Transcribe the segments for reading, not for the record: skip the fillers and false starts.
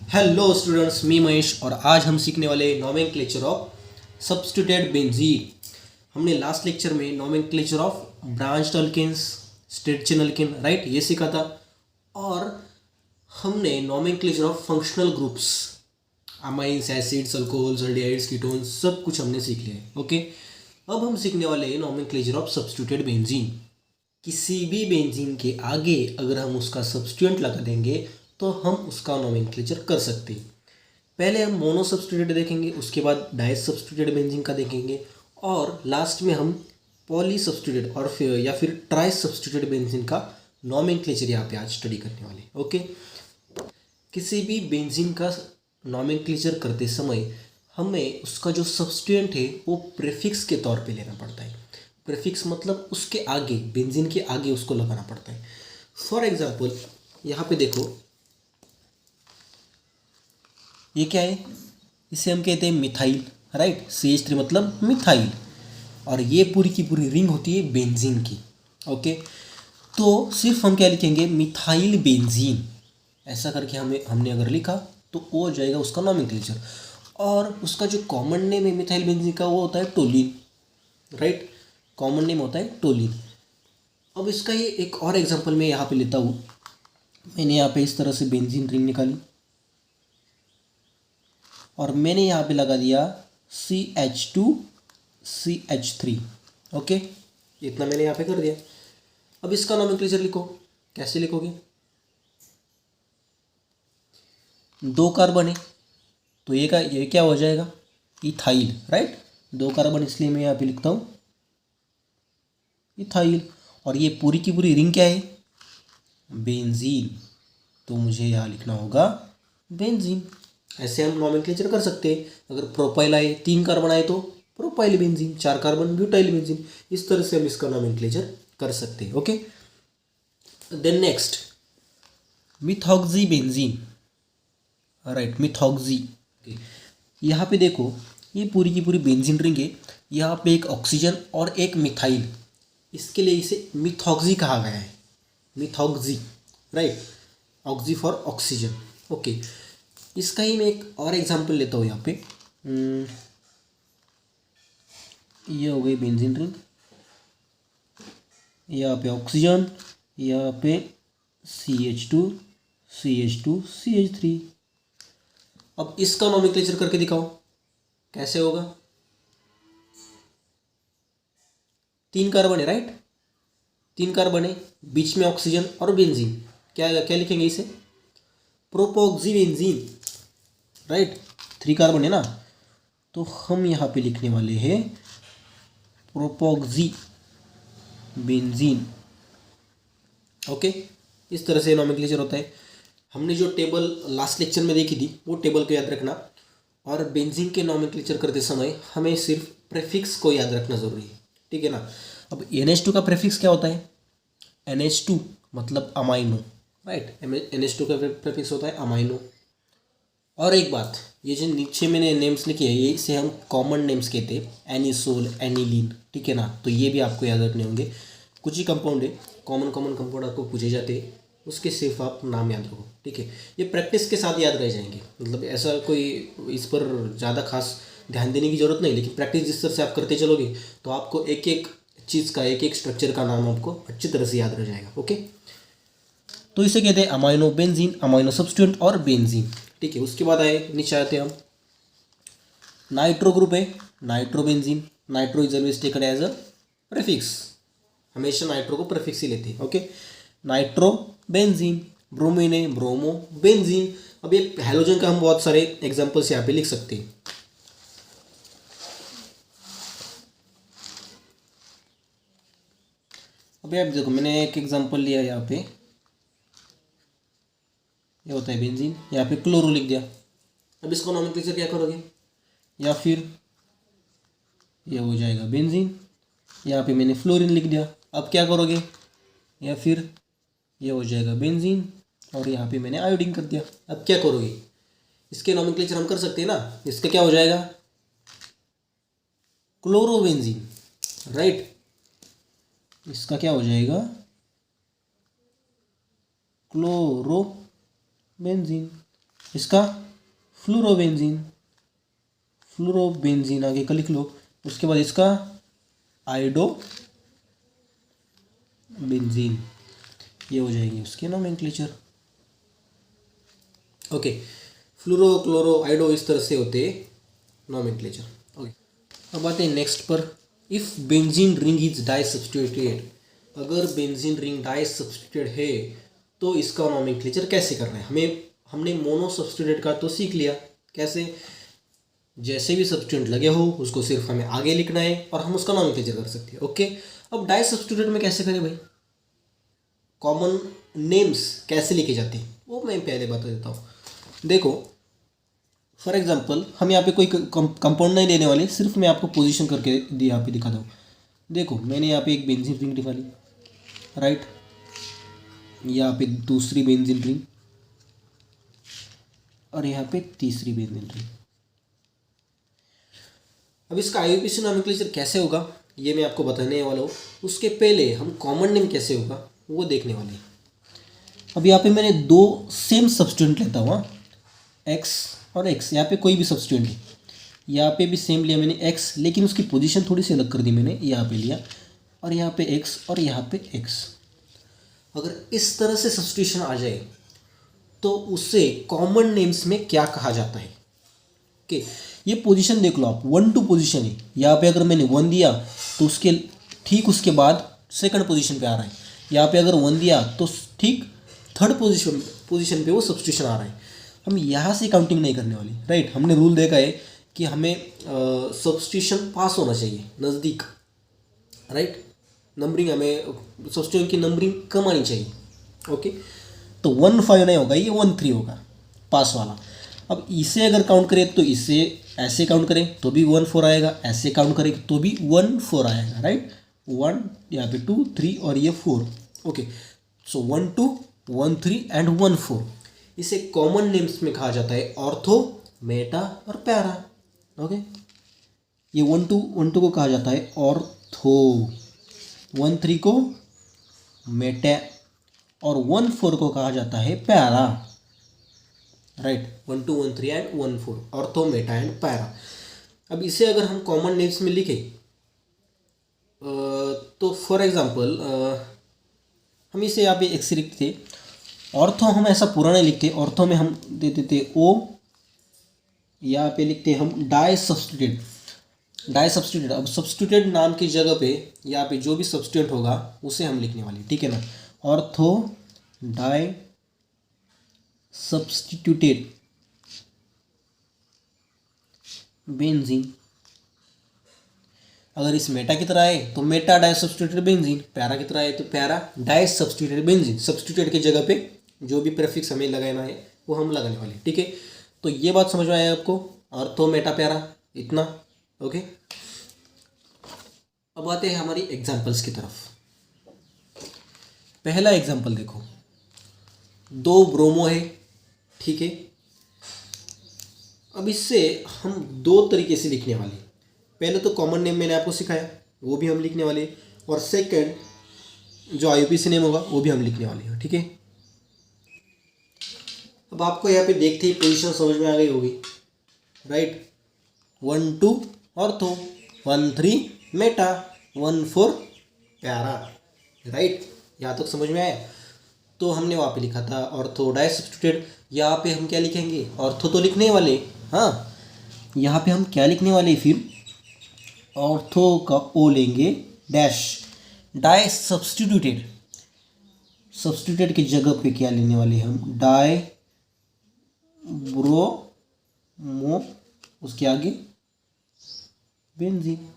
Hello students, मी महेश और आज हम सीखने वाले नोमेनक्लेचर ऑफ सब्स्टिट्यूटेड बेंजीन। हमने लास्ट लेक्चर में nomenclature of branched alkanes, straight chain alkane, right, ये सीखा था। और हमने nomenclature of functional groups, amines, acids, alcohols, aldehydes, ketones, सब कुछ हमने सीख लिया है। ओके, अब हम सीखने वाले हैं नोमेनक्लेचर ऑफ सब्स्टिट्यूटेड बेंजीन। किसी भी बेंजीन के आगे अगर हम उसका सब्स्टिट्यूएंट लगा देंगे तो हम उसका नोमेनक्लेचर कर सकते हैं। पहले हम मोनो सब्स्टिट्यूटेड देखेंगे, उसके बाद डाई सब्स्टिट्यूटेड बेंजीन का देखेंगे और लास्ट में हम पॉली सब्स्टिट्यूटेड और फिर या फिर ट्राई सब्स्टिट्यूटेड बेंजीन का नोमेनक्लेचर यहाँ पे आज स्टडी करने वाले। ओके, किसी भी बेंजीन का नोमेनक्लेचर करते समय हमें उसका जो सब्स्टिट्यूएंट है वो प्रीफिक्स के तौर पे लेना पड़ता है। प्रीफिक्स मतलब उसके आगे, बेंजीन के आगे उसको लगाना पड़ता है। फॉर एग्जांपल यहाँ पे देखो, ये क्या है, इसे हम कहते हैं मिथाइल, राइट। CH3 मतलब मिथाइल, और ये पूरी की पूरी रिंग होती है बेंजीन की। ओके, तो सिर्फ हम क्या लिखेंगे, मिथाइल बेंजीन, ऐसा करके हमने अगर लिखा तो वो हो जाएगा उसका नोमेनक्लेचर। और उसका जो कॉमन नेम है मिथाइल बेंजीन का वो होता है टोलिन, राइट। कॉमन नेम होता है टोलिन। अब इसका ये एक और एग्जांपल मैं यहाँ पे लेता हूँ। मैंने यहाँ पे इस तरह से बेंजीन रिंग निकाली और मैंने यहाँ पे लगा दिया CH2CH3। ओके, इतना मैंने यहाँ पे कर दिया। अब इसका नोमेनक्लेचर लिखो। कैसे लिखोगे, दो कार्बन है तो ये क्या हो जाएगा, इथाइल, राइट। दो कार्बन इसलिए मैं यहाँ पे लिखता हूँ इथाइल। और ये पूरी की पूरी रिंग क्या है, बेंजीन, तो मुझे यहाँ लिखना होगा बेंजीन। ऐसे हम नोमेनक्लेचर कर सकते हैं। अगर प्रोपाइल आए, तीन कार्बन आए तो प्रोपाइल बेंजीन, चार कार्बन ब्यूटाइल बेंजीन। इस तरह से हम इसका नोमेनक्लेचर कर सकते हैं। Okay, then next methoxy benzene, right, methoxy. यहाँ पे देखो, ये पूरी की पूरी बेंजीन रिंग है। यहाँ पे एक ऑक्सीजन और एक मिथाइल, इसके लिए इसे मिथॉक्सी कहा गया है, methoxy, right. Oxy for oxygen. Okay, इसका ही मैं एक और एग्जांपल लेता हूँ यहाँ पे। ये हो गई बेंजीन रिंग, यहाँ पे ऑक्सीजन, यहाँ पे CH2 CH2 CH3। अब इसका नोमेनक्लेचर करके दिखाओ कैसे होगा। तीन कार्बन है, राइट, तीन कार्बन है, बीच में ऑक्सीजन और बेंजीन। क्या क्या लिखेंगे इसे, प्रोपोक्सी बेंजीन, राइट। थ्री कार्बन है ना, तो हम यहाँ पे लिखने वाले हैं प्रोपोक्सी बेंजीन। ओके, इस तरह से नोमेनक्लेचर होता है। हमने जो टेबल लास्ट लेक्चर में देखी थी वो टेबल को याद रखना। और बेंजीन के नोमेनक्लेचर करते समय हमें सिर्फ प्रीफिक्स को याद रखना ज़रूरी है, ठीक है ना। अब NH2 का प्रीफिक्स क्या होता है, NH2 मतलब अमाइनो, राइट। NH2 का प्रीफिक्स होता है अमाइनो। और एक बात, ये जो नीचे मैंने नेम्स लिखे हैं ये इसे हम कॉमन नेम्स कहते हैं, एनिसोल, एनिलीन, ठीक है ना। तो ये भी आपको याद रखने होंगे। कुछ ही कंपाउंड है, कॉमन कॉमन कंपाउंड आपको पूछे जाते हैं, उसके सिर्फ आप नाम याद रखो, ठीक है। ये प्रैक्टिस के साथ याद रह जाएंगे, मतलब ऐसा कोई इस पर ज़्यादा खास ध्यान देने की ज़रूरत नहीं, लेकिन प्रैक्टिस जिस तरह से आप करते चलोगे तो आपको एक एक चीज़ का, एक एक स्ट्रक्चर का नाम आपको अच्छी तरह से याद रह जाएगा। ओके, तो इसे कहते हैं अमाइनो बेंजीन, अमाइनो सब्स्टिट्यूएंट और बेंजीन, ठीक है। उसके बाद आए, नीचे आते हैं हम, नाइट्रो ग्रुप है, nitro benzene. Nitro is always taken as a prefix, हमेशा नाइट्रो को प्रीफिक्स ही लेते हैं। Okay, nitro benzene. ब्रोमीन है, ब्रोमो बेंजीन। अब ये हैलोजन का हम बहुत सारे एग्जांपल्स यहाँ पे लिख सकते हैं। अभी आप देखो, मैंने एक एग्जांपल लिया यहाँ पे, ये होता है बेंजीन, यहाँ पे क्लोरो लिख दिया। अब इसको नोमेनक्लेचर क्या करोगे, या फिर ये हो जाएगा बेंजीन, यहाँ पे मैंने फ्लोरीन लिख दिया। अब क्या करोगे, या फिर ये हो जाएगा बेंजीन और यहाँ पे मैंने आयोडीन कर दिया। अब क्या करोगे, इसके नोमेनक्लेचर हम कर सकते हैं ना। इसका क्या हो जाएगा, क्लोरोबेंजीन, राइट। इसका क्या हो जाएगा, क्लोरोबेंजीन। इसका फ्लोरोबेंजीन, फ्लोरोबेंजीन आगे का लिख लो। उसके बाद इसका आयोडोबेंजीन, ये हो जाएगी उसके नोमेनक्लेचर। ओके, फ्लोरो, क्लोरो, आयोडो इस तरह से होते नोमेनक्लेचर। ओके, अब आते हैं नेक्स्ट पर। If benzene ring is di substituted, अगर बेंजीन रिंग डाई सब्स्टिट्यूटेड है तो इसका नोमेनक्लेचर कैसे करना है। हमने मोनो सब्स्टिट्यूटेड का तो सीख लिया कैसे, जैसे भी सब्स्टिट्यूएंट लगे हो उसको सिर्फ हमें आगे लिखना है और हम उसका नोमेनक्लेचर कर सकते हैं। ओके, अब डाई सब्स्टिट्यूटेड में कैसे करें भाई, कॉमन नेम्स कैसे लिखे जाते हैं वो मैं पहले बता देता हूँ। देखो फॉर एग्जांपल हम यहाँ पे कोई कंपाउंड नहीं लेने वाले, सिर्फ मैं आपको पोजीशन करके यहाँ पे दिखा दूँ। देखो मैंने यहाँ पे एक बेंजीन रिंग दिखा ली, राइट, यहाँ पे दूसरी बेंजीन रिंग और यहाँ पे तीसरी बेंजीन रिंग। अब इसका आईयूपीएसी नोमेनक्लेचर कैसे होगा ये मैं आपको बताने वाला हूँ। उसके पहले हम कॉमन नेम कैसे होगा वो देखने वाले हैं। अब यहाँ पे मैंने दो सेम सब्स्टिट्यूएंट लेता हूँ, एक्स और एक्स, यहाँ पे कोई भी सब्स्टिट्यूएंट है, यहाँ पे भी सेम लिया मैंने एक्स, लेकिन उसकी पोजीशन थोड़ी सी अलग कर दी मैंने, यहाँ पे लिया और यहाँ पे एक्स और यहाँ पे एक्स। अगर इस तरह से सब्स्टिट्यूशन आ जाए तो उसे कॉमन नेम्स में क्या कहा जाता है। ओके, ये पोजीशन देख लो आप, 1 2 पोजीशन है, यहाँ पे अगर मैंने 1 दिया तो उसके ठीक उसके बाद सेकंड पोजीशन पे आ रहा है, यहाँ पे अगर 1 दिया तो ठीक थर्ड पोजीशन पे वो सब्स्टिट्यूशन आ रहा है। हम यहाँ से काउंटिंग नहीं करने वाली, राइट। हमने रूल देखा है कि हमें सब्स्टिट्यूशन पास होना चाहिए नज़दीक, राइट, नंबरिंग हमें सब्स्टिट्यूशन की नंबरिंग कम आनी चाहिए। ओके, तो 1 5 नहीं होगा, ये 1 3 होगा पास वाला। अब इसे अगर काउंट करें तो इसे ऐसे काउंट करें तो भी 1 4 आएगा, ऐसे काउंट करें तो भी 1 4 आएगा, राइट। 1 यहाँ पे 2 3 और ये 4। Okay, so 1 2 1 3 and 1 4। इसे कॉमन नेम्स में कहा जाता है ऑर्थो, मेटा और पैरा। ओके, ये 1 2 को कहा जाता है ऑर्थो, 1 3 को मेटा और 1 4 को कहा जाता है para, right. 1 2 1 3 and 1 4, ortho, Meta and para. अब इसे अगर हम कॉमन नेम्स में लिखें तो फॉर एग्जांपल हम इसे यहाँ पे एक्स लिखते, ऑर्थो हम ऐसा पूरा नहीं लिखते, ऑर्थो में हम दे देते ओ, यहाँ पे लिखते हम डाई सब्स्टिट्यूटेड, डाई सब्स्टिट्यूटेड। अब सब्स्टिट्यूटेड नाम की जगह पे यहाँ पे जो भी सब्स्टिट्यूएंट होगा उसे हम लिखने वाले, ठीक है ना। Ortho di substituted benzene. अगर इस मेटा की तरह है तो meta di substituted benzene, para की तरह है तो para di substituted benzene. Substituted की जगह पे जो भी प्रेफिक्स हमें लगाना है वो हम लगाने वाले, ठीक है। तो ये बात समझ में आया आपको, ऑर्थो, मेटा, पैरा, इतना। ओके, अब आते हैं हमारी एग्जाम्पल्स की तरफ। पहला एग्जाम्पल देखो, 2 ब्रोमो है, ठीक है। अब इससे हम 2 तरीके से लिखने वाले। पहले तो कॉमन नेम मैंने आपको सिखाया वो भी हम लिखने वाले, और सेकंड जो आईयूपीएसी नेम होगा वो भी हम लिखने वाले हैं, ठीक है। अब आपको यहाँ पे देखते ही पोजीशन समझ में आ गई होगी, right. 1 2 ortho, 1 3 Meta, 1 4 para, right. यहाँ तक समझ में आया। तो हमने वहाँ पे लिखा था ऑर्थो डाई सब्स्टिट्यूटेड, यहाँ पे हम क्या लिखेंगे, ऑर्थो तो लिखने वाले, हाँ, यहाँ पे हम क्या लिखने वाले, फिर ऑर्थो का ओ लेंगे डैश, डाई सब्स्टिट्यूटेड, सब्स्टिट्यूटेड की जगह पे क्या लेने वाले हम, डाई ब्रोमो, उसके आगे बेंजीन।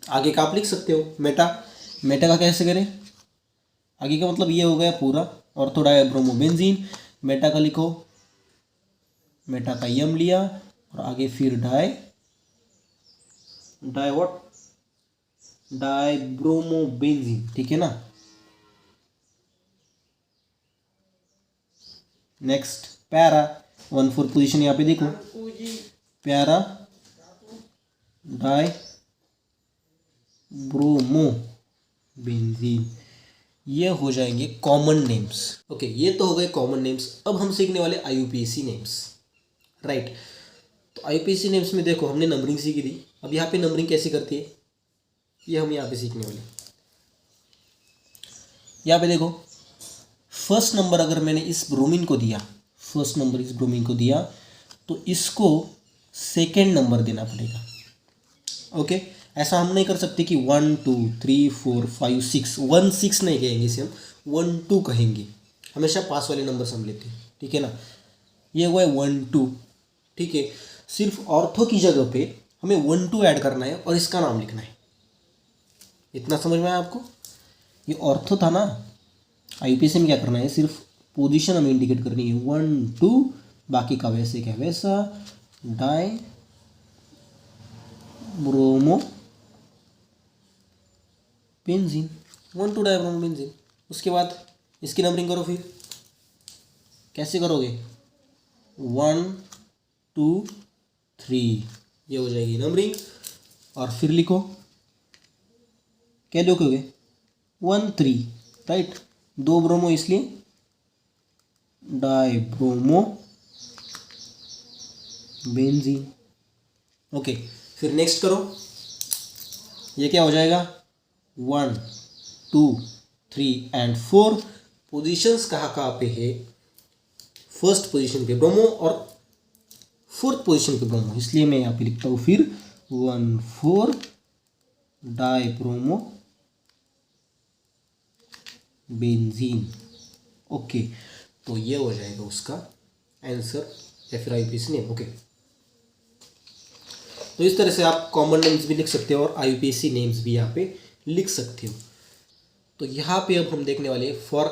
आगे का आप लिख सकते हो मेटा, मेटा का कैसे करें, आगे का मतलब ये हो गया पूरा ortho di bromo benzene. Meta का लिखो, मेटा का यम लिया और आगे फिर di what, di bromo benzene, ठीक है ना। नेक्स्ट पैरा, 1 4 पोजीशन यहाँ पे देखो, पैरा डाई ब्रोमो बेंजीन। ये हो जाएंगे कॉमन नेम्स। ओके, ये तो हो गए कॉमन नेम्स। अब हम सीखने वाले IUPAC नेम्स, राइट। तो IUPAC नेम्स में देखो हमने नंबरिंग सीखी थी। अब यहाँ पे नंबरिंग कैसे करती है ये हम यहाँ पे सीखने वाले। यहाँ पे देखो फर्स्ट नंबर अगर मैंने इस ब्रोमीन को दिया, फर्स्ट नंबर इस ब्रोमीन को दिया, तो इसको सेकेंड नंबर देना पड़ेगा। ओके, ऐसा हम नहीं कर सकते कि 1 2 3 4 5 6, 1 6 नहीं कहेंगे इसे, हम 1 2 कहेंगे। हमेशा पास वाले नंबर हम लेते हैं, ठीक है ना। ये हुआ है 1 2, ठीक है। सिर्फ ऑर्थो की जगह पे हमें 1 2 ऐड करना है और इसका नाम लिखना है। इतना समझ में आया आपको? ये ऑर्थो था ना। IUPAC में क्या करना है, सिर्फ पोजीशन हमें इंडिकेट करनी है 1 2, बाकी का वैसे क्या वैसा। Die bromo benzene, 1 2 die bromo benzene. उसके बाद इसकी नंबरिंग करो। फिर कैसे करोगे, 1 2 3, ये हो जाएगी नंबरिंग। और फिर लिखो, क्या लिखोगे, 1 3, राइट। 2 ब्रोमो इसलिए डाई ब्रोमो बेंजीन। ओके, फिर नेक्स्ट करो, ये क्या हो जाएगा, 1 2 3 एंड 4। पोजीशंस कहाँ कहाँ पे है, फर्स्ट पोजीशन पे ब्रोमो और फोर्थ पोजीशन पे ब्रोमो, इसलिए मैं यहाँ पे लिखता हूँ फिर 1 4 डाई ब्रोमो बेंजीन। ओके, तो ये हो जाएगा उसका आंसर या फिर IUPAC नेम। ओके, तो इस तरह से आप कॉमन नेम्स भी लिख सकते हो और IUPAC नेम्स भी यहाँ पे लिख सकते हो। तो यहाँ पे अब हम देखने वाले फॉर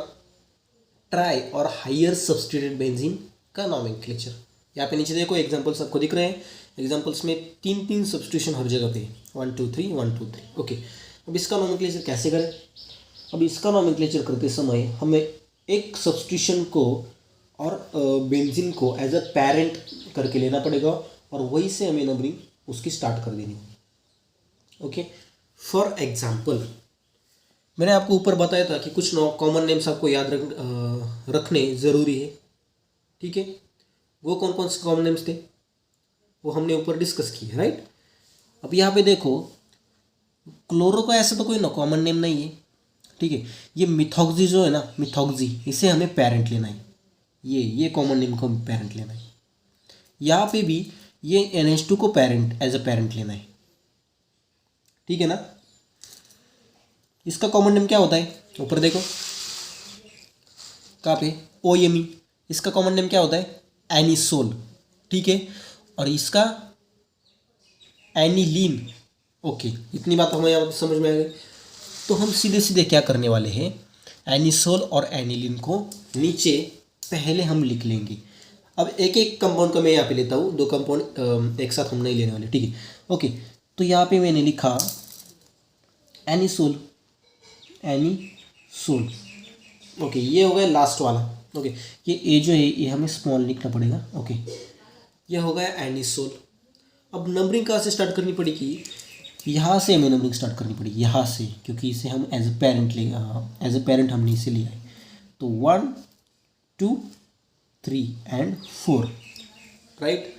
ट्राई और हायर सब्स्टिट्यूटेड बेंजीन का नॉमेनक्लेचर। यहाँ पे नीचे देखो एग्जांपल्स आपको दिख रहे हैं। एग्जांपल्स में 3 सब्स्टिट्यूशन हर जगह पे 1 2 3 1 2 3। ओके, अब इसका नॉमेनक्लेचर कैसे करें। अब इसका नॉमेनक्लेचर करते समय हमें एक सब्स्टिट्यूशन को और बेंजीन को एज अ पेरेंट करके लेना पड़ेगा और वहीं से हमें नंबरिंग उसकी स्टार्ट कर देनी। ओके, फॉर एग्जांपल मैंने आपको ऊपर बताया था कि कुछ कॉमन नेम्स आपको याद रखने ज़रूरी है, ठीक है। वो कौन कौन से कॉमन नेम्स थे वो हमने ऊपर डिस्कस किए, राइट। अब यहाँ पे देखो क्लोरो का ऐसा तो कोई ना कॉमन नेम नहीं है, ठीक है। ये मिथॉक्सी जो है ना, मिथॉक्सी, इसे हमें पेरेंट लेना है। ये कॉमन नेम को पेरेंट लेना है। यहाँ पे भी ये NH2 को पेरेंट एज अ पेरेंट लेना है, ठीक है ना। इसका कॉमन नेम क्या होता है, ऊपर देखो कहाँ पे, OMe। इसका कॉमन नेम क्या होता है, एनिसोल, ठीक है। और इसका एनिलीन। ओके, इतनी बात हमें यहाँ समझ में आ गई। तो हम सीधे सीधे क्या करने वाले हैं, एनिसोल और एनिलीन को नीचे पहले हम लिख लेंगे। अब एक एक कंपाउंड का मैं यहाँ पे लेता हूँ, 2 कंपाउंड एक साथ हम नहीं लेने वाले, ठीक है। ओके, तो यहाँ पे मैंने लिखा एनिसोल, एनिसोल। ओके, ये हो गया लास्ट वाला। ओके, ये ए जो है ये हमें स्मॉल लिखना पड़ेगा। ओके, ये हो गया एनिसोल। अब नंबरिंग कहाँ से स्टार्ट करनी पड़ेगी, यहाँ से हमें नंबरिंग स्टार्ट करनी पड़ेगी, यहाँ से, क्योंकि इसे हम एज ए पेरेंट ले, एज ए पेरेंट हमने इसे लिया है। तो 1 2 3 एंड 4, राइट।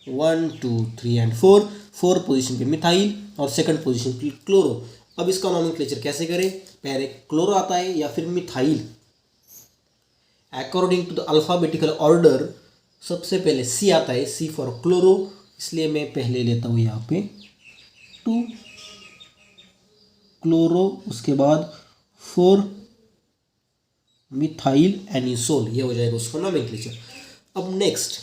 1 2 3 एंड 4, 4 पोजीशन पे मिथाइल और सेकंड पोजीशन पे क्लोरो। अब इसका नॉमेनक्लेचर कैसे करें, पहले क्लोरो आता है या फिर methyl. According to the alphabetical order सबसे पहले C आता है, C फॉर क्लोरो, इसलिए मैं पहले लेता हूँ यहाँ पे 2 क्लोरो, उसके बाद 4 मिथाइल एनिसोल, ये हो जाएगा उसका नॉमेनक्लेचर। अब नेक्स्ट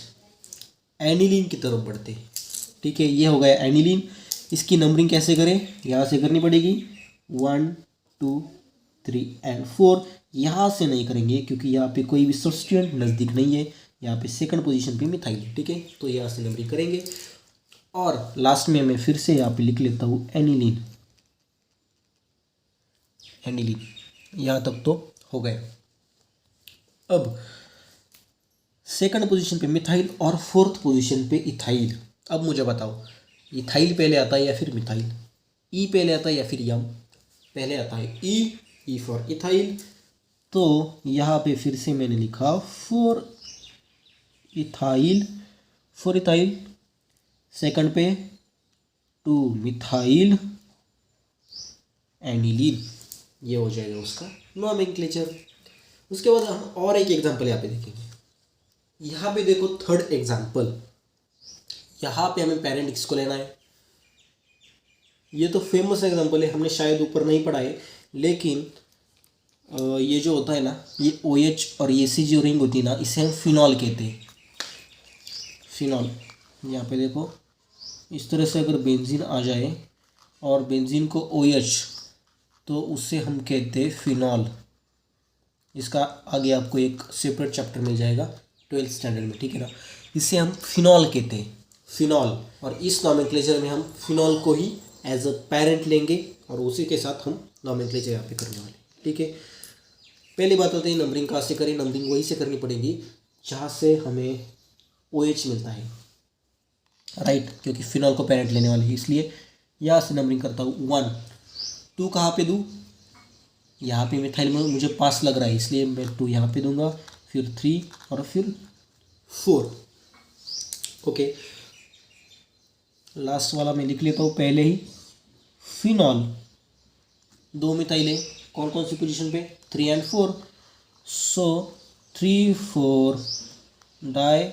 एनिलीन की तरफ बढ़ते हैं, ठीक है। ये हो गया एनिलीन। इसकी नंबरिंग कैसे करें, यहाँ से करनी पड़ेगी 1 2 3 एंड 4। यहाँ से नहीं करेंगे क्योंकि यहाँ पे कोई भी सब्स्टिट्यूएंट नज़दीक नहीं है। यहाँ पे सेकंड पोजीशन पे मिथाइल, ठीक है। तो यहाँ से नंबरिंग करेंगे और लास्ट में मैं फिर से यहाँ पे लिख लेता हूँ एनिलीन, एनिलीन। यहाँ तक तो हो गया। अब सेकंड पोजीशन पे मिथाइल और फोर्थ पोजीशन पे इथाइल। अब मुझे बताओ इथाइल पहले आता है या फिर मिथाइल, ई पहले आता है या फिर यम, पहले आता है ई, ई फॉर इथाइल, तो यहाँ पे फिर से मैंने लिखा फोर इथाइल, सेकंड पे 2 मिथाइल एनिलीन, ये हो जाएगा उसका नॉमेनक्लेचर। उसके बाद हम और एक एग्जांपल यहाँ पे देखेंगे। यहाँ पे देखो थर्ड एग्जांपल, यहाँ पे हमें पेरेंट किसको लेना है। ये तो फेमस एग्जांपल है, हमने शायद ऊपर नहीं पढ़ा है, लेकिन ये जो होता है ना, ये OH और AC जो रिंग होती है ना, इसे हम फिनॉल कहते हैं। फिनॉल, यहाँ पे देखो इस तरह से अगर बेंजीन आ जाए और बेंजीन को OH, तो उससे हम कहते हैं फिनॉल। इसका आगे आपको एक सेपरेट चैप्टर मिल जाएगा 12th स्टैंडर्ड में, ठीक है ना। इसे हम फिनॉल कहते हैं, फिनॉल। और इस नॉमेनक्लेचर में हम फिनॉल को ही एज अ पेरेंट लेंगे और उसी के साथ हम नॉमेनक्लेचर यहाँ पे करने वाले, ठीक है। पहली बात होती है नंबरिंग कहाँ से करें। नंबरिंग वहीं से करनी पड़ेगी जहाँ से हमें OH मिलता है, राइट, क्योंकि फिनॉल को पेरेंट लेने वाले हैं, इसलिए यहाँ से नंबरिंग करता हूँ। 1 2 कहाँ पे दूँ, यहाँ पे मिथाइल में मुझे 5 लग रहा है, इसलिए मैं 2 यहाँ पे दूंगा, फिर 3 और फिर 4। ओके, लास्ट वाला मैं लिख लेता हूँ पहले ही। फिनॉल 2 मिथाइल है, कौन कौन सी पोजीशन पे, 3 और 4। सो 3 4 डाई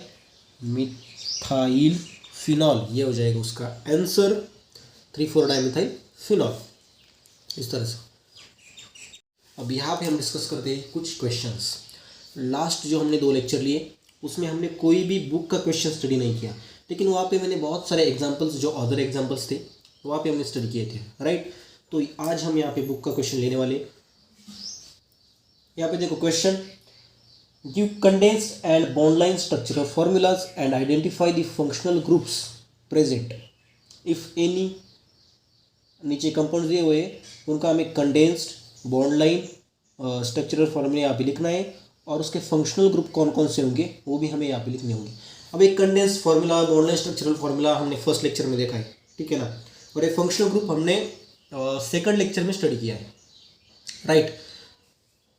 मिथाइल फिनॉल, ये हो जाएगा उसका आंसर, 3 4 डाई मिथाइल फिनॉल। इस तरह से अब यहाँ पे हम डिस्कस करते हैं कुछ क्वेश्चंस। लास्ट जो हमने 2 लेक्चर लिए उसमें हमने कोई भी बुक का क्वेश्चन स्टडी नहीं किया, लेकिन वहाँ पे मैंने बहुत सारे एग्जांपल्स, जो अदर एग्जांपल्स थे वहाँ पे हमने स्टडी किए थे, राइट। तो आज हम यहाँ पे बुक का क्वेश्चन लेने वाले। यहाँ पे देखो question, give condensed and bond line structural formulas and identify the functional groups present if any. नीचे कंपाउंड दिए हुए उनका हमें condensed, bond line, structural formula यहाँ पे लिखना है और उसके फंक्शनल ग्रुप कौन कौन से होंगे वो भी हमें यहाँ पे लिखने होंगे। अब एक condensed formula, bond line, structural formula हमने फर्स्ट लेक्चर में देखा है, ठीक है ना, और एक फंक्शनल ग्रुप हमने सेकंड लेक्चर में स्टडी किया है, राइट।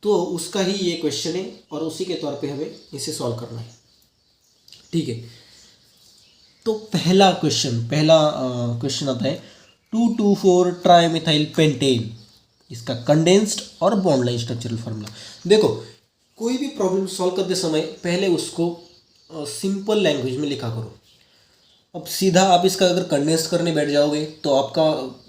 तो उसका ही ये क्वेश्चन है और उसी के तौर पे हमें इसे सॉल्व करना है, ठीक है। तो पहला क्वेश्चन आता है 2,2,4 ट्राइमिथाइल पेंटेन, इसका कंडेंस्ड और बॉन्ड लाइन स्ट्रक्चरल फार्मूला। देखो कोई भी प्रॉब्लम सॉल्व करते समय पहले उसको सिंपल लैंग्वेज में लिखा करो। अब सीधा आप इसका अगर कंडेंस्ड करने बैठ जाओगे तो आपका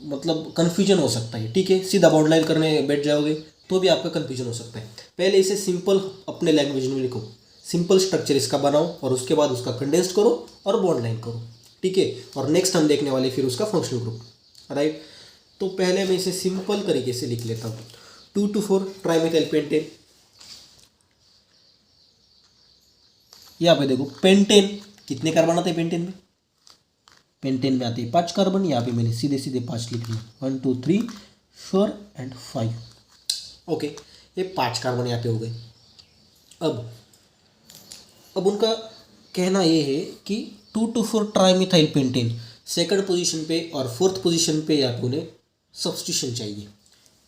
मतलब कन्फ्यूजन हो सकता है, ठीक है। सीधा बॉन्ड लाइन करने बैठ जाओगे तो भी आपका कन्फ्यूजन हो सकता है। पहले इसे सिंपल अपने लैंग्वेज में लिखो, सिंपल स्ट्रक्चर इसका बनाओ और उसके बाद उसका कंडेंस्ड करो और बॉन्ड लाइन करो, ठीक है। और नेक्स्ट हम देखने वाले फिर उसका फंक्शनल ग्रुप, राइट। तो पहले मैं इसे सिंपल तरीके से लिख लेता हूँ। 2,2,4 ट्राइमिथाइल पेंटेन, यहाँ पे देखो पेंटेन कितने कार्बन आते हैं पेंटेन में, पेंटेन में आते हैं 5 कार्बन। यहाँ पे मैंने सीधे सीधे 5 लिख लिया, 1 2 3 4 एंड 5। ओके, ये 5 कार्बन यहाँ पे हो गए। अब उनका कहना ये है कि 2,2,4 ट्राइमिथाइल पेंटेन सेकंड पोजीशन पे और फोर्थ पोजीशन पे यहाँ पे उन्हें सब्स्टिट्यूशन चाहिए।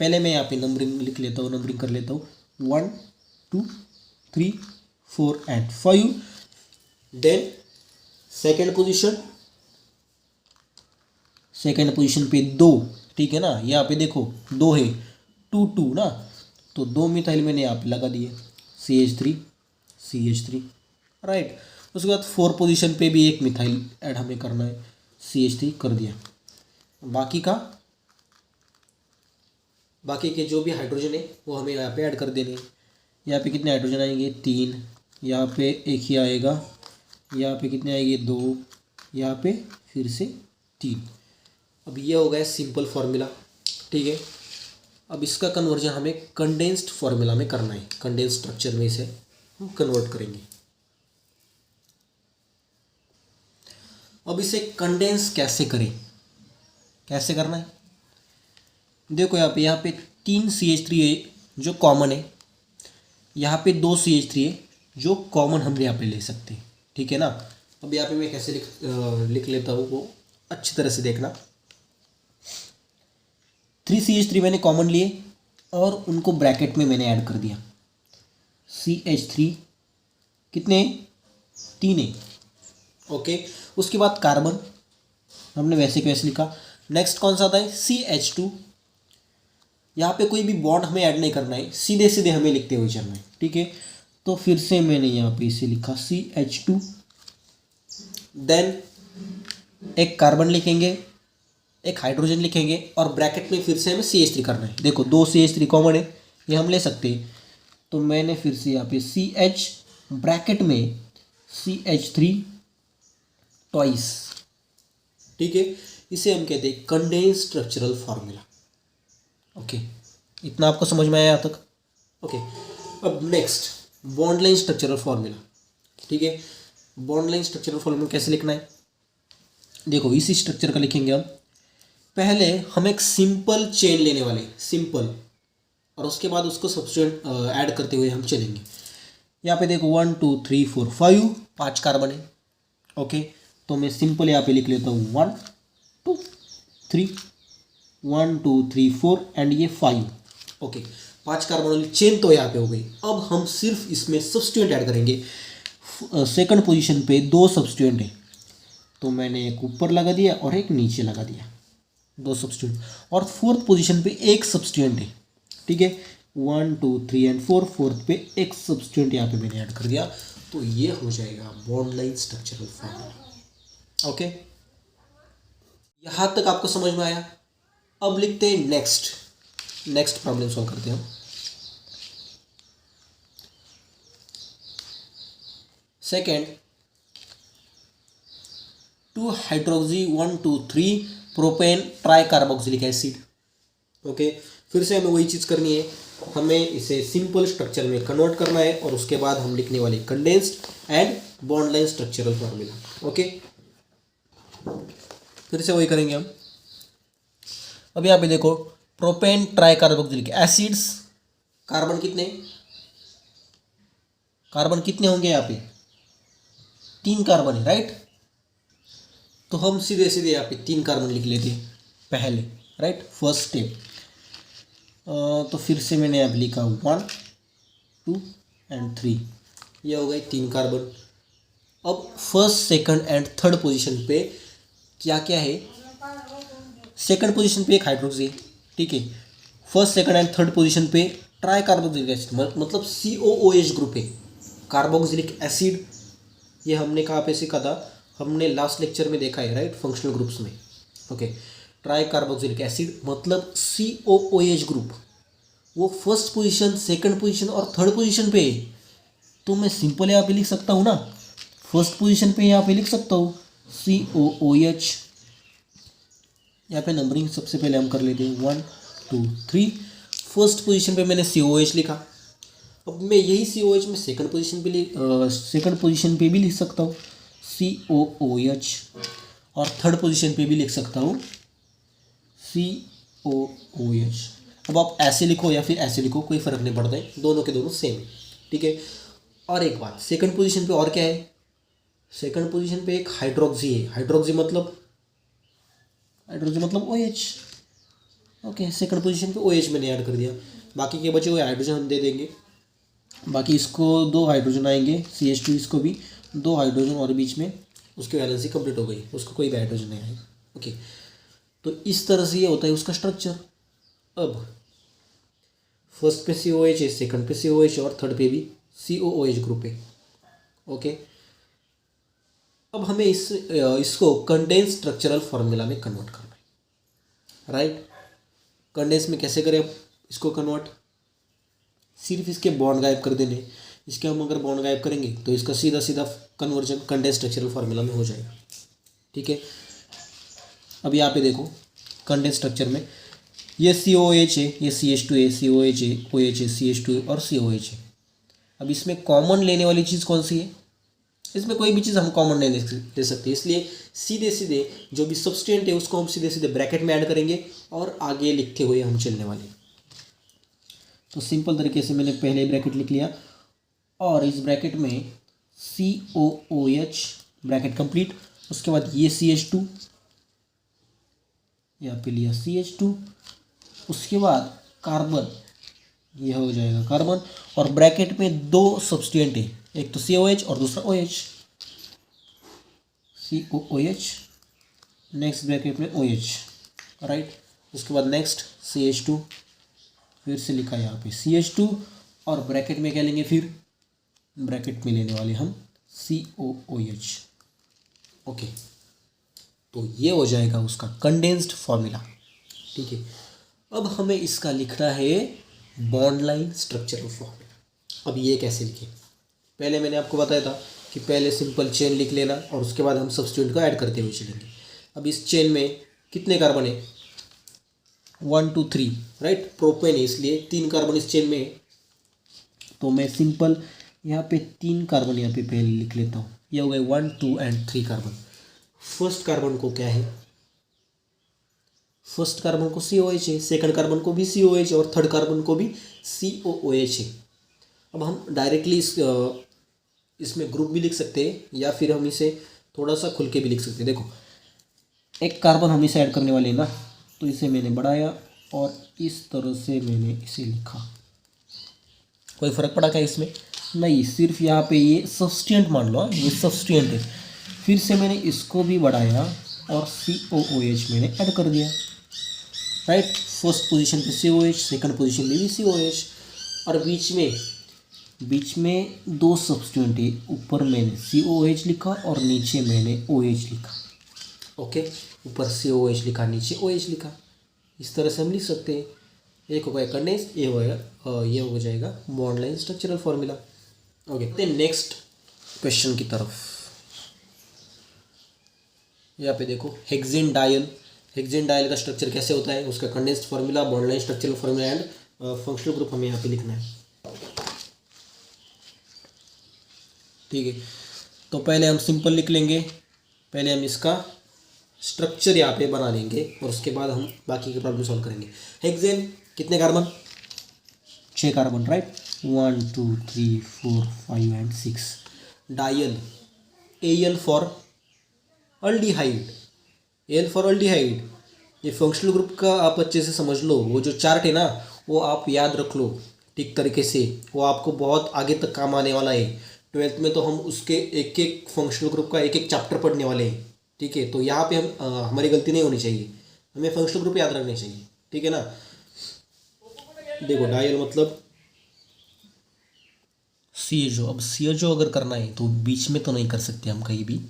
पहले मैं यहाँ पे नंबरिंग लिख लेता हूँ, नंबरिंग कर लेता हूँ 1 2 3 4 एंड 5। देन सेकंड पोजीशन पे 2, ठीक है ना। यहाँ पे देखो 2 है, 2 2 ना, तो 2 मिथाइल मैंने यहाँ पे लगा दिए, CH3, राइट। उसके बाद 4 पोजीशन पे भी एक मिथाइल ऐड हमें करना है, CH3 कर दिया। बाकी के जो भी हाइड्रोजन है वो हमें यहाँ पे ऐड कर देने हैं। यहाँ पे कितने हाइड्रोजन आएंगे, 3, यहाँ पे एक ही आएगा, यहाँ पे कितने आएंगे, 2, यहाँ पे फिर से 3। अब ये हो गया सिंपल फार्मूला, ठीक है। अब इसका कन्वर्जन हमें कंडेंस्ड फार्मूला में करना है, कंडेंस्ड स्ट्रक्चर में इसे हम कन्वर्ट करेंगे। अब इसे कंडेंस कैसे करें, कैसे करना है, देखो यहाँ पे 3 CH3 है जो कॉमन है, यहाँ पे 2 CH3 है जो कॉमन हम यहाँ पे ले सकते हैं, ठीक है ना। अब यहाँ पे मैं कैसे लिख लेता हूँ वो अच्छी तरह से देखना। 3 CH3 मैंने कॉमन लिए और उनको ब्रैकेट में मैंने ऐड कर दिया, CH3 कितने, 3 है। ओके, उसके बाद कार्बन हमने वैसे के वैसे लिखा। नेक्स्ट कौन सा आता है, CH2। यहाँ पे कोई भी बॉन्ड हमें ऐड नहीं करना है, सीधे सीधे हमें लिखते हुए चलना है, ठीक है। तो फिर से मैंने यहाँ पे इसे लिखा CH2। देन एक कार्बन लिखेंगे, एक हाइड्रोजन लिखेंगे, और ब्रैकेट में फिर से हमें CH3 करना है। देखो 2 CH3 कॉमन है, ये हम ले सकते हैं। तो मैंने फिर से यहाँ पे CH ब्रैकेट में CH3 ट्वाइस, ठीक है। इसे हम कहते हैं कंडेंस स्ट्रक्चरल फार्मूला। ओके, इतना आपको समझ में आया यहाँ तक। ओके, अब next bond line structural formula, ठीक है। बॉन्ड लाइन स्ट्रक्चरल फार्मूला कैसे लिखना है, देखो इसी स्ट्रक्चर का लिखेंगे हम। पहले हम एक सिंपल चेन लेने वाले, सिंपल, और उसके बाद उसको सब्स्टिट्यूट ऐड करते हुए हम चलेंगे। यहाँ पे देखो 1 2 3 4 5, 5 कार्बन है। ओके, तो मैं सिंपल यहाँ पे लिख लेता हूँ 1 2 3, 1 2 3 4 एंड ये 5। ओके, 5 कार्बन वाली चेन तो यहाँ पे हो गई। अब हम सिर्फ इसमें सब्स्टिट्यूएंट ऐड करेंगे। सेकंड पोजीशन पे 2 सब्स्टिट्यूएंट है, तो मैंने एक ऊपर लगा दिया और एक नीचे लगा दिया, 2 सब्स्टिट्यूएंट। और फोर्थ पोजीशन पे एक सब्स्टिट्यूएंट है, ठीक है। 1 2 3 एंड 4, फोर्थ पे एक सब्स्टिट्यूएंट यहाँ पे मैंने ऐड कर दिया। तो ये हो जाएगा bond line structural formula. Okay, यहाँ तक आपको समझ में आया। अब लिखते हैं नेक्स्ट प्रॉब्लम सॉल्व करते हैं हम। Second, 2 hydroxy 1 2 3 propane try carboxylic acid. Okay, फिर से हमें वही चीज़ करनी है, हमें इसे सिंपल स्ट्रक्चर में कन्वर्ट करना है, और उसके बाद हम लिखने वाले condensed and bond line structural formula. Okay, फिर से वही करेंगे हम। अब यहाँ पे देखो propane try carboxylic acids, carbon कितने होंगे यहाँ पे, 3 कार्बन है, राइट। तो हम सीधे सीधे यहाँ पे 3 कार्बन लिख लेते हैं पहले, राइट, फर्स्ट स्टेप। तो फिर से मैंने यहाँ पे लिखा 1 2 एंड 3, ये हो गए 3 कार्बन। अब first second and third position पे क्या क्या है, सेकंड पोजीशन पे एक हाइड्रोक्सी है, ठीक है। First second and third position पे ट्राई कार्बोक्सिलिक एसिड, मतलब COOH ग्रुप है, कार्बोक्सिलिक एसिड। ये हमने कहाँ पे सीखा था, हमने लास्ट लेक्चर में देखा है, राइट, फंक्शनल ग्रुप्स में। ओके, ट्राई कार्बोक्सिलिक एसिड मतलब COOH ग्रुप, वो फर्स्ट पोजीशन, सेकंड पोजीशन और थर्ड पोजीशन पे है। तो मैं सिंपल यहाँ पे लिख सकता हूँ ना, फर्स्ट पोजीशन पे यहाँ पे लिख सकता हूँ COOH। यहाँ पे नंबरिंग सबसे पहले हम कर लेते हैं 1 2 3। फर्स्ट पोजीशन पे मैंने COOH लिखा। अब मैं यही COOH में सेकंड पोजीशन पे भी लिख सकता हूँ COOH, और थर्ड पोजीशन पे भी लिख सकता हूँ COOH। अब आप ऐसे लिखो या फिर ऐसे लिखो, कोई फ़र्क नहीं पड़ता है, दोनों के दोनों सेम है, ठीक है। और एक बात, सेकंड पोजीशन पे और क्या है, सेकंड पोजीशन पे एक हाइड्रोक्सी है, हाइड्रोक्सी मतलब OH। ओके, सेकंड पोजीशन पे OH मैंने ऐड कर दिया, बाकी के बचे हुए हाइड्रोजन हम दे देंगे। बाकी इसको 2 हाइड्रोजन आएंगे, CH2, इसको भी 2 हाइड्रोजन, और बीच में उसकी वैलेंसी कंप्लीट हो गई, उसको कोई भी हाइड्रोजन नहीं आएगा। ओके, तो इस तरह से ये होता है उसका स्ट्रक्चर। अब फर्स्ट पे COH है, सेकंड पे COH, और थर्ड पे भी COOH ग्रुप है। ओके, अब हमें इसको कंडेंस स्ट्रक्चरल फार्मूला में कन्वर्ट करना है, राइट। कंडेंस में कैसे करें अब इसको कन्वर्ट, सिर्फ इसके बॉन्ड गायब कर देने। इसके हम अगर बॉन्ड गायब करेंगे तो इसका सीधा सीधा कन्वर्जन कंडेंस स्ट्रक्चरल फार्मूला में हो जाएगा, ठीक है। अब यहाँ पे देखो कंडेंस स्ट्रक्चर में ये COH है, ये CH2 है, COH है, OH है, CH2 है और COH है। अब इसमें कॉमन लेने वाली चीज़ कौन सी है, इसमें कोई भी चीज़ हम कॉमन नहीं ले सकते, इसलिए सीधे सीधे जो भी सब्सटेंट है उसको हम सीधे सीधे ब्रैकेट में ऐड करेंगे और आगे लिखते हुए हम चलने वाले। तो सिंपल तरीके से मैंने पहले ब्रैकेट लिख लिया, और इस ब्रैकेट में COOH ब्रैकेट कंप्लीट। उसके बाद ये CH2, यहाँ पे लिया CH2, उसके बाद कार्बन यह हो जाएगा कार्बन, और ब्रैकेट में दो सब्स्टिट्यूएंट है, एक तो COH और दूसरा OH, COOH, नेक्स्ट ब्रैकेट में OH, राइट। उसके बाद नेक्स्ट CH2, फिर से लिखा है यहाँ पे CH2, और ब्रैकेट में क्या लेंगे, फिर ब्रैकेट में लेने वाले हम COOH। ओके, तो ये हो जाएगा उसका कंडेंस्ड फॉर्मूला, ठीक है। अब हमें इसका लिखना है बॉन्ड लाइन स्ट्रक्चरल फॉर्मूला। अब ये कैसे लिखें, पहले मैंने आपको बताया था कि पहले सिंपल चेन लिख लेना और उसके बाद हम सब्स्टिट्यूएंट को ऐड करते हुए चलेंगे। अब इस चेन में कितने कार्बन है, 1 2 3, राइट। प्रोपेन है इसलिए 3 कार्बन इस चेन में है, तो मैं सिंपल यहाँ पे 3 कार्बन यहाँ पे पहले लिख लेता हूँ। ये हो गए 1 2 एंड 3 कार्बन। फर्स्ट कार्बन को क्या है, फर्स्ट कार्बन को COH है, सेकंड कार्बन को भी COH और थर्ड कार्बन को भी COOH है। अब हम डायरेक्टली इसमें ग्रुप भी लिख सकते हैं या फिर हम इसे थोड़ा सा खुल के भी लिख सकते हैं। देखो, एक कार्बन हम इसे ऐड करने वाले हैं ना, तो इसे मैंने बढ़ाया और इस तरह से मैंने इसे लिखा। कोई फ़र्क पड़ा क्या इसमें? नहीं, सिर्फ यहाँ पे ये सब्स्टिट्यूएंट मान लो, ये सब्स्टिट्यूएंट है। फिर से मैंने इसको भी बढ़ाया और COOH मैंने ऐड कर दिया, राइट। फर्स्ट पोजीशन पे COH, सेकंड पोजीशन पे भी COH, और बीच में दो सब्स्टिट्यूएंट है। ऊपर मैंने COH लिखा और नीचे मैंने OH लिखा। ओके, ऊपर COH लिखा, नीचे OH लिखा। इस तरह से हम लिख सकते हैं। एक हो गया कंडेंस, ये हो जाएगा bond line structural formula. Okay, तो नेक्स्ट क्वेश्चन की तरफ। यहाँ पे देखो हेक्सेन डायल का स्ट्रक्चर कैसे होता है, उसका condensed formula, bond line structural formula and functional group हमें यहाँ पे लिखना है, ठीक है। तो पहले हम सिंपल लिख लेंगे, पहले हम इसका स्ट्रक्चर यहाँ पे बना लेंगे और उसके बाद हम बाकी के प्रॉब्लम सॉल्व करेंगे। हेक्सेन कितने carbon, 6 carbon, right. 1 2 3 4 5 and 6। Dial, AL for aldehyde, ये फंक्शनल ग्रुप का आप अच्छे से समझ लो। वो जो चार्ट है ना, वो आप याद रख लो ठीक तरीके से, वो आपको बहुत आगे तक काम आने वाला है। 12th में तो हम उसके एक एक फंक्शनल ग्रुप का एक एक चैप्टर पढ़ने वाले हैं, ठीक है। तो यहाँ पे हमारी गलती नहीं होनी चाहिए, हमें फंक्शनल ग्रुप याद रखने चाहिए, ठीक है ना। देखो डायल मतलब CHO। अब CHO अगर करना है तो बीच में तो नहीं कर सकते हम कहीं भी।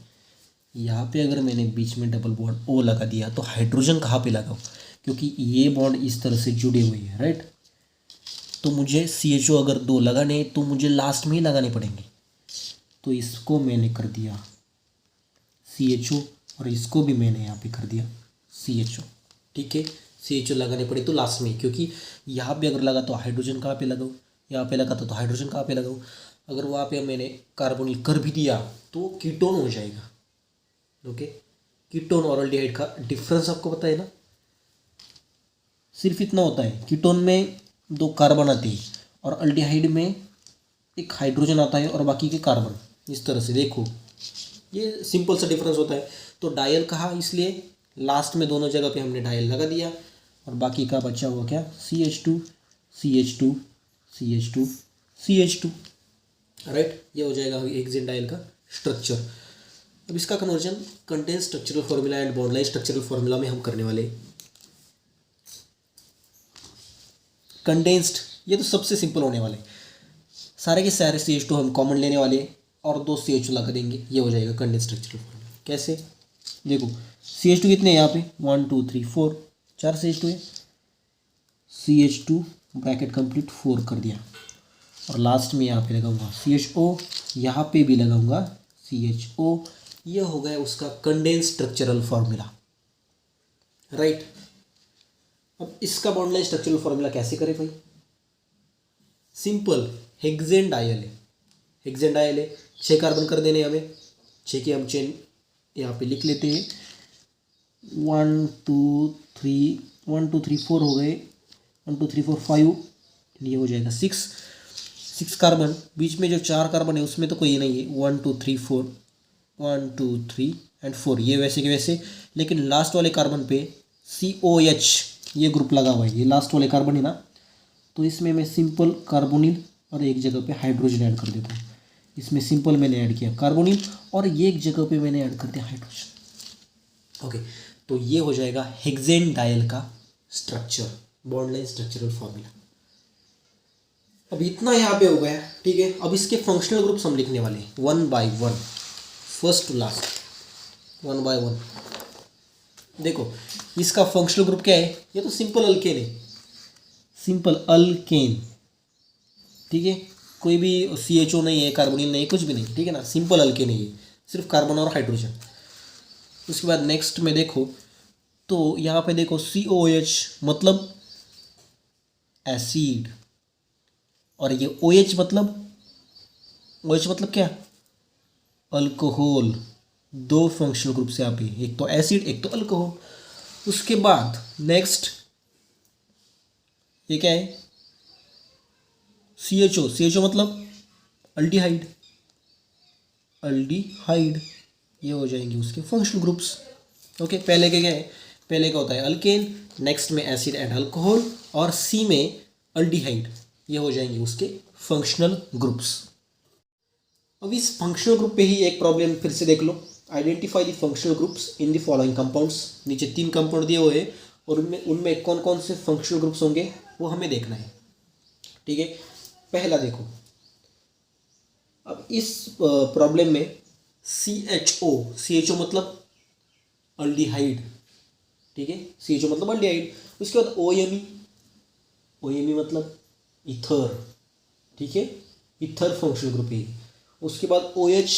यहाँ पे अगर मैंने बीच में डबल बॉन्ड O लगा दिया तो हाइड्रोजन कहाँ पे लगाऊँ, क्योंकि ये बॉन्ड इस तरह से जुड़े हुए हैं, राइट। तो मुझे CHO अगर 2 लगाने तो मुझे लास्ट में ही लगाने पड़ेंगे। तो इसको मैंने कर दिया CHO और इसको भी मैंने यहाँ पे कर दिया CHO, ठीक है। CHO लगाने पड़े तो लास्ट में, क्योंकि यहाँ पे अगर लगा तो हाइड्रोजन कहाँ पे लगाऊँ, यहाँ पे लगा तो हाइड्रोजन कहाँ पे लगाऊँ। अगर वहाँ पे मैंने कार्बोनिल कर भी दिया तो कीटोन हो जाएगा, ओके। कीटोन और अल्डिहाइड का डिफरेंस आपको पता है ना, सिर्फ इतना होता है, कीटोन में 2 कार्बन आते हैं और अल्डिहाइड में एक हाइड्रोजन आता है और बाकी के कार्बन। इस तरह से देखो, ये सिंपल सा डिफरेंस होता है। तो डायल कहा इसलिए लास्ट में दोनों जगह पे हमने डायल लगा दिया और बाकी का बचा हुआ क्या, CH2 CH2 CH2 CH2, right. ये हो जाएगा हेक्सेन डायल का स्ट्रक्चर। अब इसका conversion condensed structural formula and bond line structural formula में हम करने वाले। कंडेंस्ड, ये तो सबसे सिंपल होने वाले, सारे के सारे CH2 हम कॉमन लेने वाले और 2 CH2 लगा देंगे, ये हो जाएगा कंडेंस्ड स्ट्रक्चरल फॉर्मूला। कैसे, देखो CH2 कितने हैं यहाँ पे, 1 2 3 4, 4 CH2 है। CH2 ब्रैकेट कंप्लीट 4 कर दिया और लास्ट में यहाँ पे लगाऊंगा CHO, यहाँ पे भी लगाऊंगा CHO। ये हो गया उसका कंडेंस्ड स्ट्रक्चरल फॉर्मूला, राइट। अब इसका बॉन्ड लाइन स्ट्रक्चरल फॉर्मूला कैसे करें भाई, सिंपल, हेक्सेन डायल है, 6 कार्बन कर देने हमें, 6 की हम चेन यहाँ पे लिख लेते हैं। 1 2 3 4 हो गए, 1 2 3 4 5, ये हो जाएगा 6 कार्बन। बीच में जो 4 कार्बन है उसमें तो कोई नहीं है, 1 2 3 4, 1 2 3 एंड 4, ये वैसे के वैसे। लेकिन लास्ट वाले कार्बन पे COH ये ग्रुप लगा हुआ है, ये लास्ट वाले कार्बन है ना, तो इसमें मैं सिंपल कार्बोनिल और एक जगह पे हाइड्रोजन ऐड कर देता हूँ। इसमें सिंपल मैंने ऐड किया कार्बोनिल और ये एक जगह पे मैंने ऐड कर दिया हाइड्रोजन। ओके, तो ये हो जाएगा हेक्सेन डायल का structure, bond line structural formula. अब इतना यहाँ पे हो गया, ठीक है। अब इसके फंक्शनल ग्रुप्स हम लिखने वाले हैं 1 by 1, first to last, 1 by 1। देखो इसका फंक्शनल ग्रुप क्या है, ये तो सिंपल अल्केन है, सिंपल अल्केन, ठीक है। कोई भी CHO नहीं है, कार्बोनिल नहीं है, कुछ भी नहीं, ठीक है ना, सिंपल अल्केन है ये, सिर्फ कार्बन और हाइड्रोजन। उसके बाद नेक्स्ट में देखो तो यहाँ पे देखो COH मतलब एसिड, और ये OH मतलब क्या, अल्कोहल। दो फंक्शनल ग्रुप से आप ही, एक तो एसिड एक तो अल्कोहल। उसके बाद नेक्स्ट ये क्या है, CHO मतलब अल्डिहाइड, ये हो जाएंगे उसके फंक्शनल ग्रुप्स। ओके, पहले के क्या है, पहले का होता है अल्केन, नेक्स्ट में एसिड एंड अल्कोहल, और सी में अल्डिहाइड, ये हो जाएंगे उसके फंक्शनल ग्रुप्स। अब इस फंक्शनल ग्रुप पे ही एक प्रॉब्लम फिर से देख लो, identify the functional groups in the following compounds. नीचे 3 कंपाउंड दिए हुए हैं और उनमें कौन कौन से फंक्शनल ग्रुप्स होंगे वो हमें देखना है, ठीक है। पहला देखो, अब इस प्रॉब्लम में CHO मतलब अल्डिहाइड, ठीक है, CHO मतलब अल्डिहाइड। उसके बाद OMe मतलब ईथर, ठीक है, ईथर फंक्शनल ग्रुप है। उसके बाद OH,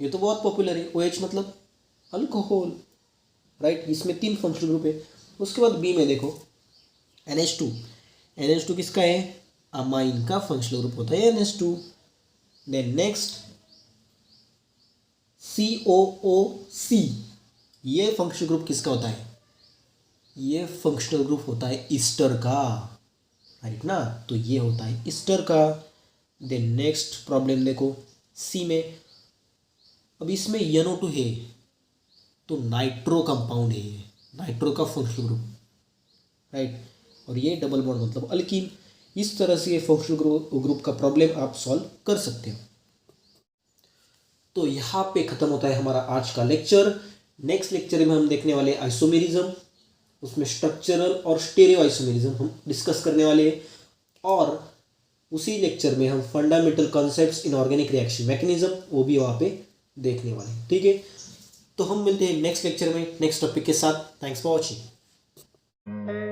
ये तो बहुत पॉपुलर है, OH मतलब अल्कोहल, राइट, इसमें 3 फंक्शनल ग्रुप है। उसके बाद बी में देखो NH2 किसका है, अमाइन का फंक्शनल ग्रुप होता है NH2। देन नेक्स्ट COOC, ये फंक्शनल ग्रुप किसका होता है, ये फंक्शनल ग्रुप होता है ईस्टर का, राइट ना, तो ये होता है ईस्टर का। देन नेक्स्ट प्रॉब्लम देखो सी में, अब इसमें NO2 है तो नाइट्रो कंपाउंड है, नाइट्रो का फंक्शनल ग्रुप, राइट, और ये डबल बॉन्ड मतलब अल्कीन। इस तरह से ये फंक्शनल ग्रुप का प्रॉब्लम आप सॉल्व कर सकते हो। तो यहाँ पे खत्म होता है हमारा आज का लेक्चर। नेक्स्ट लेक्चर में हम देखने वाले आइसोमेरिज्म, उसमें स्ट्रक्चरल और स्टेरियो आइसोमेरिज्म हम डिस्कस करने वाले हैं, और उसी लेक्चर में हम fundamental concepts in organic reaction mechanism वो भी वहाँ पे देखने वाले हैं, ठीक है। तो हम मिलते हैं नेक्स्ट लेक्चर में नेक्स्ट टॉपिक के साथ। Thanks for watching.